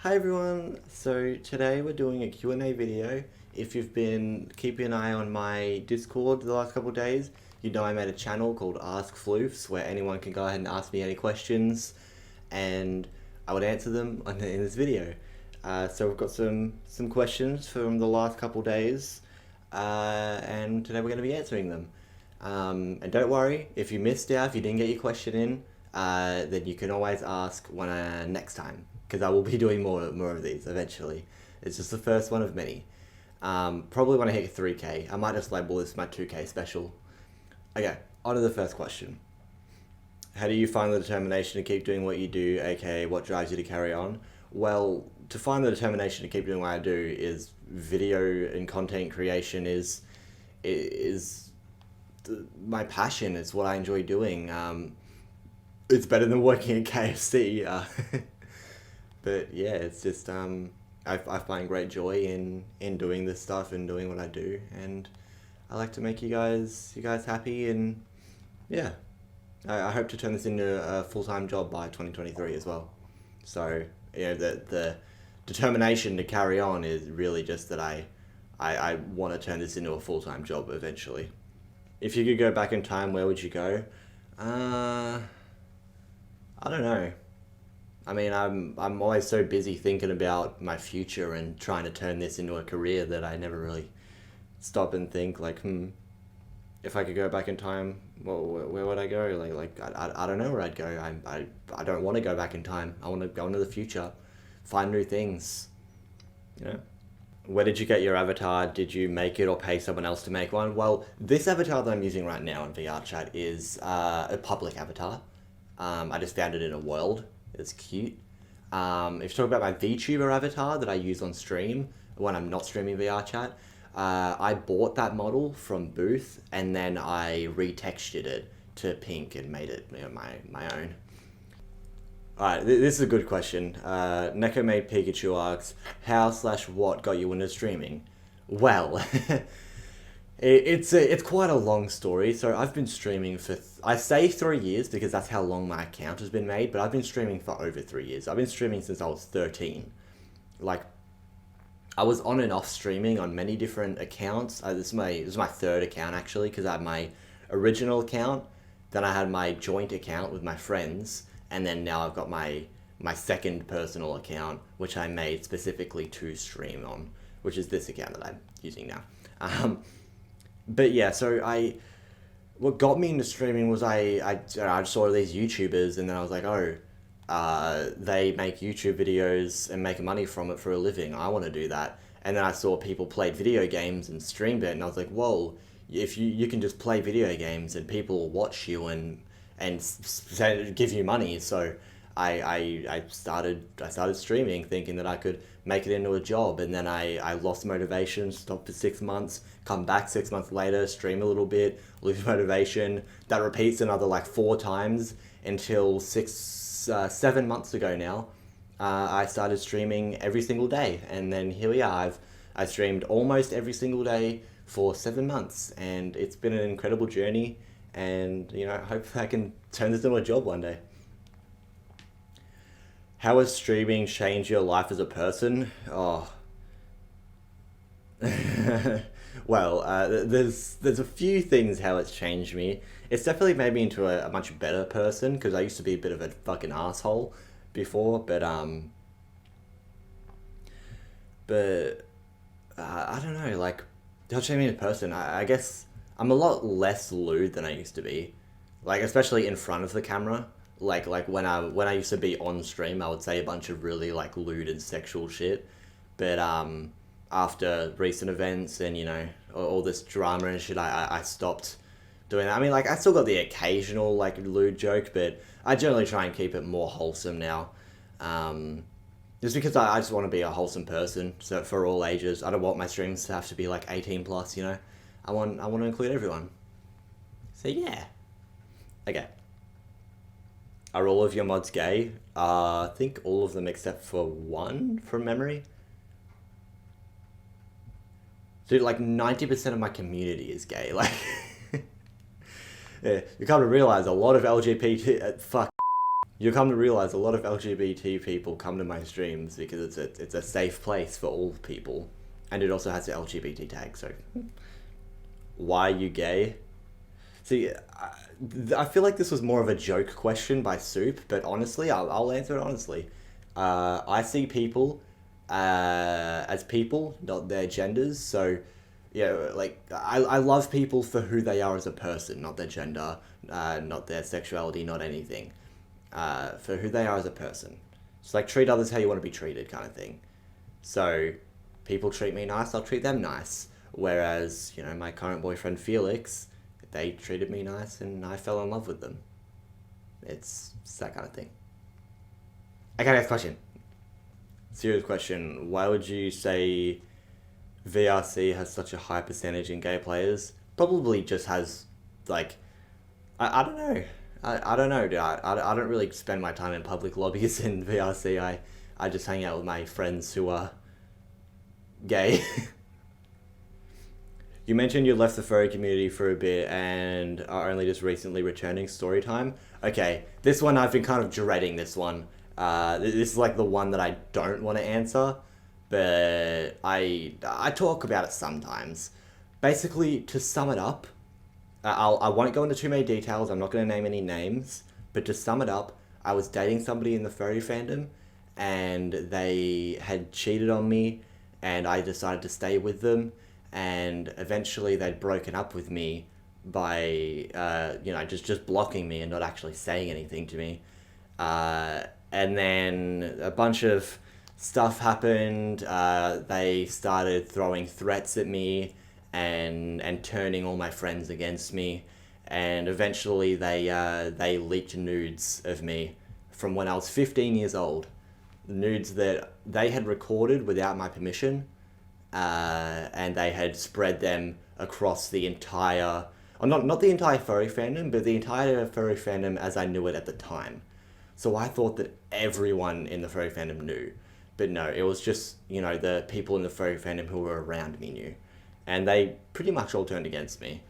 Hi everyone, so today we're doing a Q&A video. If you've been keeping an eye on my Discord the last couple of days, you know I made a channel called Ask Floofs where anyone can go ahead and ask me any questions and I would answer them in this video. So we've got some questions from the last couple of days and today we're going to be answering them. And don't worry, if you missed out, if you didn't get your question in, then you can always ask next time, because I will be doing more of these eventually. It's just the first one of many. Probably when I hit 3k, I might just label this my 2k special. Okay, on to the first question. How do you find the determination to keep doing what you do, aka what drives you to carry on? Well, to find the determination to keep doing what I do is video and content creation is my passion. It's what I enjoy doing. It's better than working at KFC. But yeah, it's just I find great joy in doing this stuff and doing what I do, and I like to make you guys happy, and yeah, I hope to turn this into a full-time job by 2023 as well. So you know, the determination to carry on is really just that I want to turn this into a full-time job eventually. If you could go back in time, where would you go? I don't know. I mean, I'm always so busy thinking about my future and trying to turn this into a career that I never really stop and think like, if I could go back in time, well, where would I go? I don't know where I'd go. I don't want to go back in time. I want to go into the future, find new things, you know. Where did you get your avatar? Did you make it or pay someone else to make one? Well, this avatar that I'm using right now in VRChat is a public avatar. I just found it in a world. It's cute. If you talk about my VTuber avatar that I use on stream when I'm not streaming VRChat, I bought that model from Booth and then I retextured it to pink and made it, you know, my own. Alright, this is a good question. Neko Made Pikachu asks, how/what got you into streaming? Well, it's quite a long story. So I've been streaming for, I say 3 years because that's how long my account has been made, but I've been streaming for over 3 years. I've been streaming since I was 13. Like, I was on and off streaming on many different accounts. This is my third account actually, because I had my original account, then I had my joint account with my friends, and then now I've got my second personal account, which I made specifically to stream on, which is this account that I'm using now. But yeah, so what got me into streaming was I saw these YouTubers, and then I was like, oh, they make YouTube videos and make money from it for a living. I want to do that. And then I saw people play video games and streamed it, and I was like, whoa, if you can just play video games and people will watch you and give you money. So I started streaming thinking that I could make it into a job, and then I lost motivation, stopped for 6 months, come back 6 months later, stream a little bit, lose motivation. That repeats another like 4 times until 7 months ago now. I started streaming every single day, and then here we are. I streamed almost every single day for 7 months, and it's been an incredible journey, and you know, hopefully I can turn this into a job one day. How has streaming changed your life as a person? Oh. Well, there's a few things how it's changed me. It's definitely made me into a much better person, because I used to be a bit of a fucking asshole before, but I don't know, like, how changed me as a person? I guess I'm a lot less lewd than I used to be, like, especially in front of the camera. Like when I used to be on stream, I would say a bunch of really like lewd and sexual shit, but after recent events and, you know, all this drama and shit, I stopped doing that. I mean, like, I still got the occasional like lewd joke, but I generally try and keep it more wholesome now, just because I just want to be a wholesome person. So for all ages, I don't want my streams to have to be like 18 plus, you know. I want to include everyone. So yeah. Okay. Are all of your mods gay? I think all of them except for one from memory. Dude, like 90% of my community is gay. Like, yeah, you come to realize a lot of LGBT, You'll come to realize a lot of LGBT people come to my streams because it's a safe place for all people, and it also has the LGBT tag. So, why are you gay? See, I feel like this was more of a joke question by Soup, but honestly, I'll answer it honestly. I see people as people, not their genders. So, yeah, like I love people for who they are as a person, not their gender, not their sexuality, not anything. For who they are as a person. It's like treat others how you want to be treated kind of thing. So, people treat me nice, I'll treat them nice. Whereas, you know, my current boyfriend Felix, they treated me nice and I fell in love with them. It's that kind of thing. Okay, next question. Serious question. Why would you say VRC has such a high percentage in gay players? Probably just has, like, I don't know. I don't know, dude. I don't really spend my time in public lobbies in VRC. I just hang out with my friends who are gay. You mentioned you left the furry community for a bit and are only just recently returning. Story time. Okay, this one I've been kind of dreading this one. This is like the one that I don't want to answer, but I talk about it sometimes. Basically, to sum it up, I won't go into too many details. I'm not going to name any names, but to sum it up, I was dating somebody in the furry fandom, and they had cheated on me, and I decided to stay with them, and eventually they'd broken up with me by just blocking me and not actually saying anything to me. And then a bunch of stuff happened. They started throwing threats at me and turning all my friends against me. And eventually they leaked nudes of me from when I was 15 years old. Nudes that they had recorded without my permission. And they had spread them across the entire, or not the entire furry fandom, but the entire furry fandom as I knew it at the time. So I thought that everyone in the furry fandom knew. But no, it was just, you know, the people in the furry fandom who were around me knew. And they pretty much all turned against me.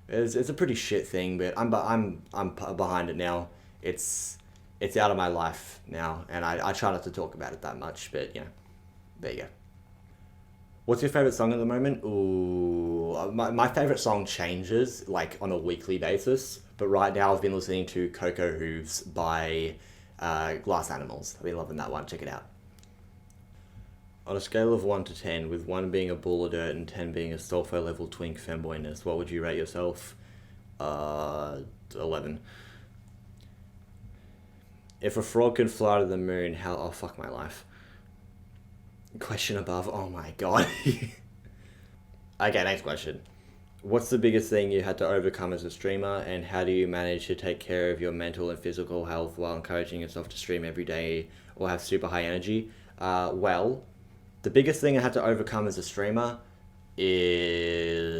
It's a pretty shit thing, but I'm behind it now. It's out of my life now, and I try not to talk about it that much, but, you know, there you go. What's your favorite song at the moment? Ooh, my favorite song changes, like, on a weekly basis, but right now I've been listening to Cocoa Hooves by Glass Animals. I've been loving that one. Check it out. On a scale of 1 to 10, with 1 being a ball of dirt and 10 being a sulfur level twink femboyness, what would you rate yourself? 11. If a frog could fly to the moon, how... Oh, fuck my life. Question above. Oh my god. Okay, next question. What's the biggest thing you had to overcome as a streamer, and how do you manage to take care of your mental and physical health while encouraging yourself to stream every day or have super high energy? Well, the biggest thing I had to overcome as a streamer is...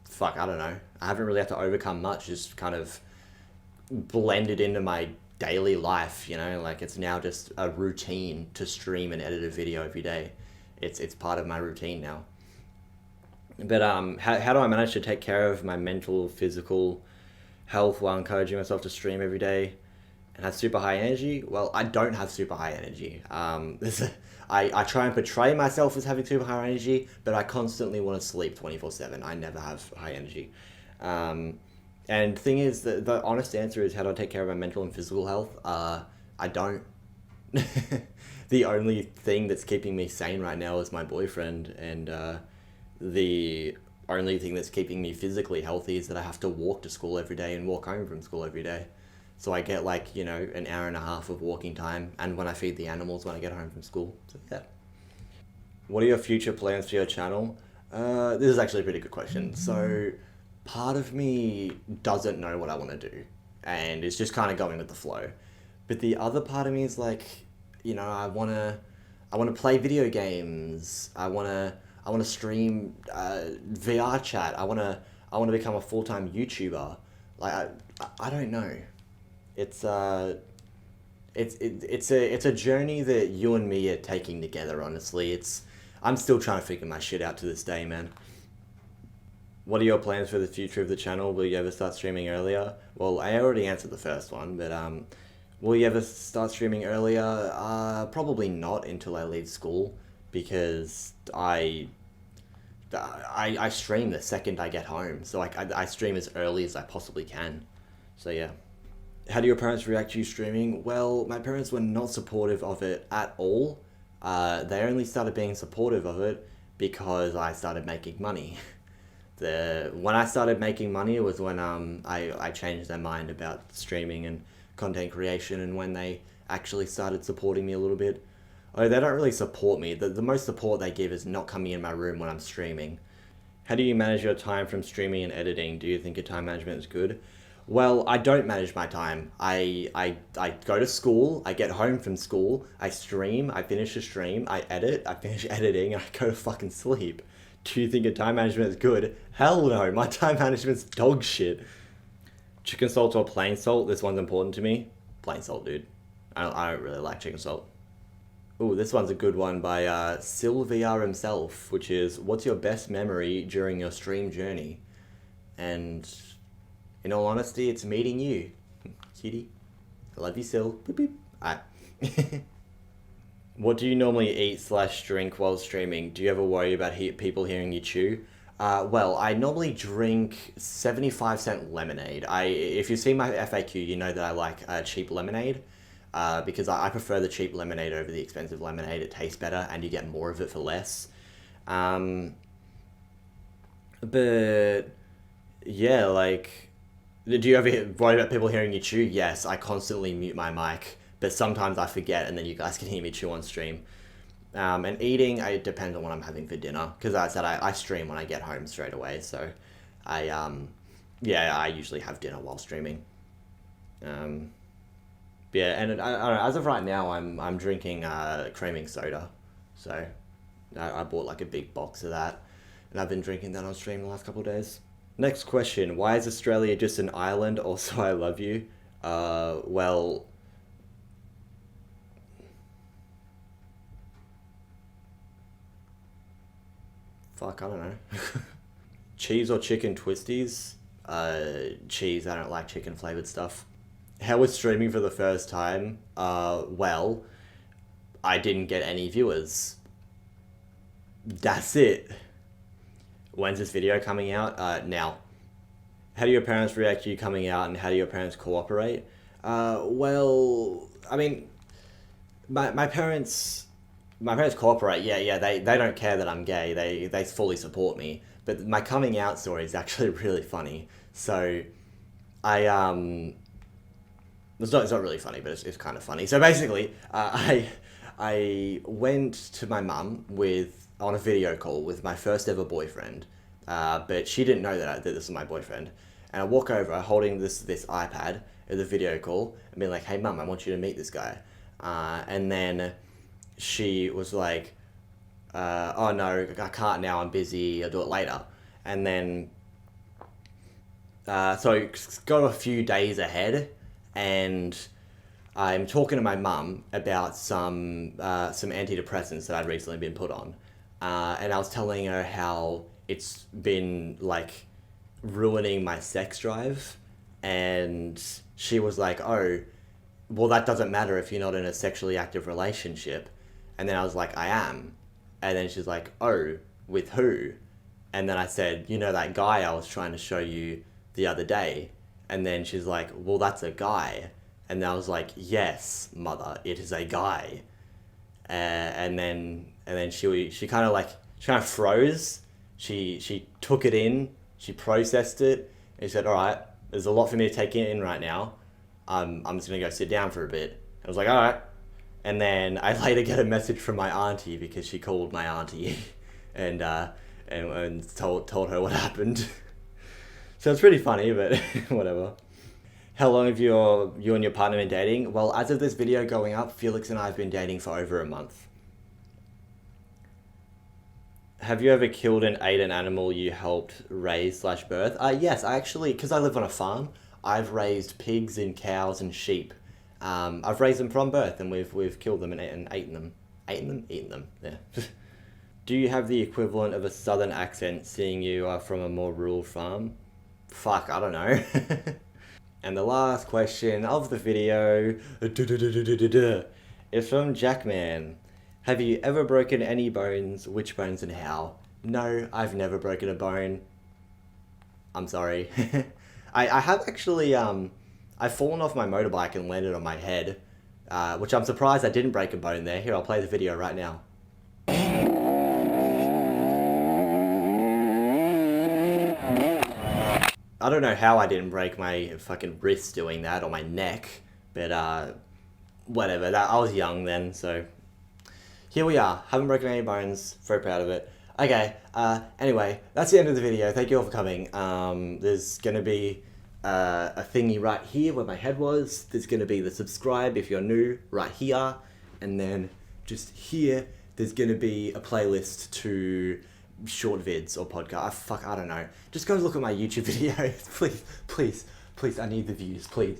Fuck, I don't know. I haven't really had to overcome much, just kind of blended into my daily life, you know? Like, it's now just a routine to stream and edit a video every day. It's part of my routine now. But how do I manage to take care of my mental, physical health while encouraging myself to stream every day and have super high energy? Well, I don't have super high energy. I try and portray myself as having super high energy, but I constantly want to sleep 24/7. I never have high energy. And the thing is, the honest answer is, how do I take care of my mental and physical health? I don't. The only thing that's keeping me sane right now is my boyfriend, and the only thing that's keeping me physically healthy is that I have to walk to school every day and walk home from school every day. So I get, like, you know, an hour and a half of walking time, and when I feed the animals when I get home from school. So yeah. What are your future plans for your channel? This is actually a pretty good question. So part of me doesn't know what I want to do, and it's just kind of going with the flow. But the other part of me is like, you know, I want to play video games. I want to stream VRChat. I want to become a full-time YouTuber. Like, I don't know. It's a journey that you and me are taking together, honestly. I'm still trying to figure my shit out to this day, man. What are your plans for the future of the channel? Will you ever start streaming earlier? Well, I already answered the first one, but will you ever start streaming earlier? Probably not until I leave school, because I stream the second I get home. So like I stream as early as I possibly can. So yeah. How do your parents react to you streaming? Well, my parents were not supportive of it at all. They only started being supportive of it because I started making money. When I started making money, it was when I changed their mind about streaming and content creation, and when they actually started supporting me a little bit. Oh, they don't really support me. The most support they give is not coming in my room when I'm streaming. How do you manage your time from streaming and editing? Do you think your time management is good? Well, I don't manage my time. I go to school, I get home from school, I stream, I finish the stream, I edit, I finish editing, and I go to fucking sleep. Do you think your time management is good? Hell no, my time management's dog shit. Chicken salt or plain salt? This one's important to me. Plain salt, dude. I don't really like chicken salt. Ooh, this one's a good one by SilVR himself, which is, what's your best memory during your stream journey? And in all honesty, it's meeting you. Cutie. I love you, Sil. Boop, boop. Alright. What do you normally eat/drink while streaming? Do you ever worry about people hearing you chew? Well, I normally drink 75-cent lemonade. If you see my FAQ, you know that I like cheap lemonade. Because I prefer the cheap lemonade over the expensive lemonade. It tastes better and you get more of it for less. But yeah, like, do you ever worry about people hearing you chew? Yes, I constantly mute my mic, but sometimes I forget and then you guys can hear me chew on stream. And eating, it depends on what I'm having for dinner, because as I said, I stream when I get home straight away, so I usually have dinner while streaming. Yeah, and I don't know, as of right now, I'm drinking creaming soda, so I bought like a big box of that, and I've been drinking that on stream the last couple of days. Next question, why is Australia just an island? Also, I love you. Well, fuck, I don't know. Cheese or chicken twisties? Cheese, I don't like chicken flavored stuff. How was streaming for the first time? Well, I didn't get any viewers. That's it. When's this video coming out? Now. How do your parents react to you coming out, and how do your parents cooperate? Well, I mean, my parents cooperate. Yeah, they don't care that I'm gay. They fully support me. But my coming out story is actually really funny. So, it's not really funny, but it's kind of funny. So basically, I went to my mum on a video call with my first ever boyfriend, but she didn't know that this was my boyfriend. And I walk over holding this iPad at the video call and being like, "Hey mum, I want you to meet this guy." And then she was like, "Oh no, I can't now. I'm busy. I'll do it later." And then so go a few days ahead, and I'm talking to my mum about some antidepressants that I'd recently been put on, and I was telling her how it's been like ruining my sex drive, and she was like, "Oh, well that doesn't matter if you're not in a sexually active relationship." And then I was like, "I am." And then she's like, "Oh, with who?" And then I said, "You know that guy I was trying to show you the other day?" And then she's like, "Well, that's a guy." And I was like, "Yes, mother, it is a guy." And then she kind of froze. She took it in, she processed it, and she said, "All right, there's a lot for me to take in right now. I'm just gonna go sit down for a bit." I was like, "All right." And then I later get a message from my auntie, because she called my auntie and told her what happened. So it's pretty funny, but whatever. How long have you and your partner been dating? Well, as of this video going up, Felix and I have been dating for over a month. Have you ever killed and ate an animal you helped raise/birth? Yes, I actually, because I live on a farm, I've raised pigs and cows and sheep. I've raised them from birth, and we've killed them and eaten them. Eaten them? Eaten them, yeah. Do you have the equivalent of a southern accent, seeing you are from a more rural farm? Fuck, I don't know. And the last question of the video is from Jackman. Have you ever broken any bones? Which bones and how? No, I've never broken a bone. I'm sorry. I have actually, I've fallen off my motorbike and landed on my head, which I'm surprised I didn't break a bone there. Here, I'll play the video right now. I don't know how I didn't break my fucking wrist doing that, or my neck, but whatever, I was young then, so here we are. Haven't broken any bones, very proud of it. Okay, anyway, that's the end of the video. Thank you all for coming. There's gonna be a thingy right here where my head was. There's gonna be the subscribe if you're new right here, and then just here there's gonna be a playlist to short vids or podcast. Fuck, I don't know. Just go look at my YouTube videos, please, please, please. I need the views, please.